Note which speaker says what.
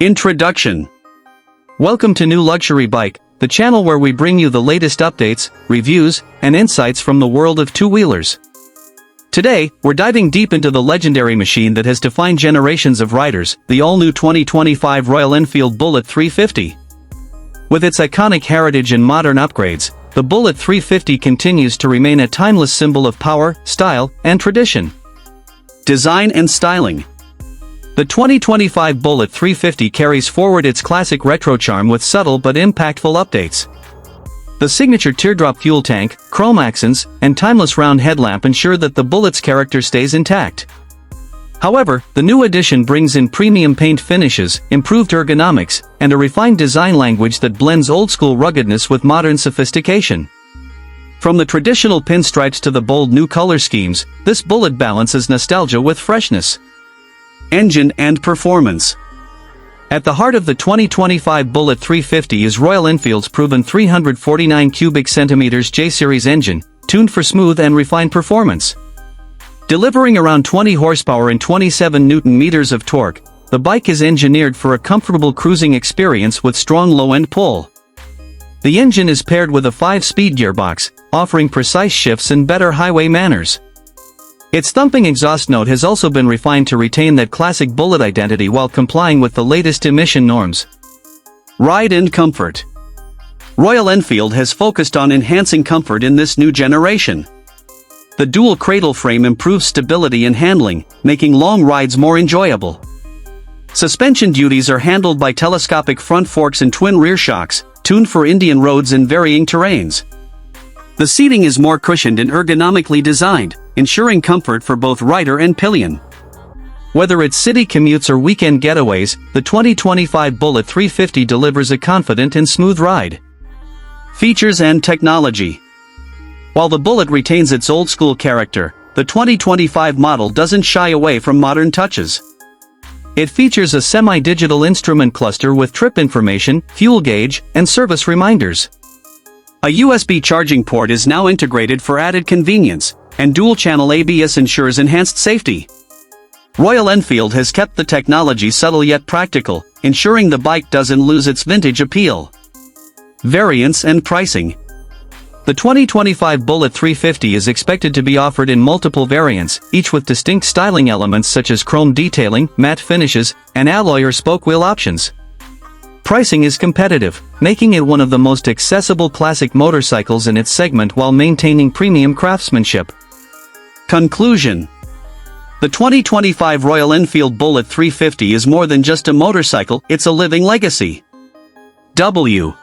Speaker 1: Introduction. Welcome to New Luxury Bike, the channel where we bring you the latest updates, reviews, and insights from the world of two-wheelers. Today, we're diving deep into the legendary machine that has defined generations of riders, the all-new 2025 Royal Enfield Bullet 350. With its iconic heritage and modern upgrades, the Bullet 350 continues to remain a timeless symbol of power, style, and tradition. Design and styling. The 2025 Bullet 350 carries forward its classic retro charm with subtle but impactful updates. The signature teardrop fuel tank, chrome accents, and timeless round headlamp ensure that the Bullet's character stays intact. However, the new edition brings in premium paint finishes, improved ergonomics, and a refined design language that blends old-school ruggedness with modern sophistication. From the traditional pinstripes to the bold new color schemes, this Bullet balances nostalgia with freshness. Engine and performance. At the heart of the 2025 Bullet 350 is Royal Enfield's proven 349 cubic centimeters J-Series engine, tuned for smooth and refined performance. Delivering around 20 horsepower and 27 Nm of torque, the bike is engineered for a comfortable cruising experience with strong low-end pull. The engine is paired with a 5-speed gearbox, offering precise shifts and better highway manners. Its thumping exhaust note has also been refined to retain that classic Bullet identity while complying with the latest emission norms. Ride and comfort. Royal Enfield has focused on enhancing comfort in this new generation. The dual cradle frame improves stability and handling, making long rides more enjoyable. Suspension duties are handled by telescopic front forks and twin rear shocks, tuned for Indian roads and varying terrains. The seating is more cushioned and ergonomically designed, ensuring comfort for both rider and pillion. Whether it's city commutes or weekend getaways, the 2025 Bullet 350 delivers a confident and smooth ride. Features and technology. While the Bullet retains its old-school character, the 2025 model doesn't shy away from modern touches. It features a semi-digital instrument cluster with trip information, fuel gauge, and service reminders. A USB charging port is now integrated for added convenience, and dual-channel ABS ensures enhanced safety. Royal Enfield has kept the technology subtle yet practical, ensuring the bike doesn't lose its vintage appeal. Variants and pricing. The 2025 Bullet 350 is expected to be offered in multiple variants, each with distinct styling elements such as chrome detailing, matte finishes, and alloy or spoke wheel options. Pricing is competitive, making it one of the most accessible classic motorcycles in its segment while maintaining premium craftsmanship. Conclusion. The 2025 Royal Enfield Bullet 350 is more than just a motorcycle, it's a living legacy. W.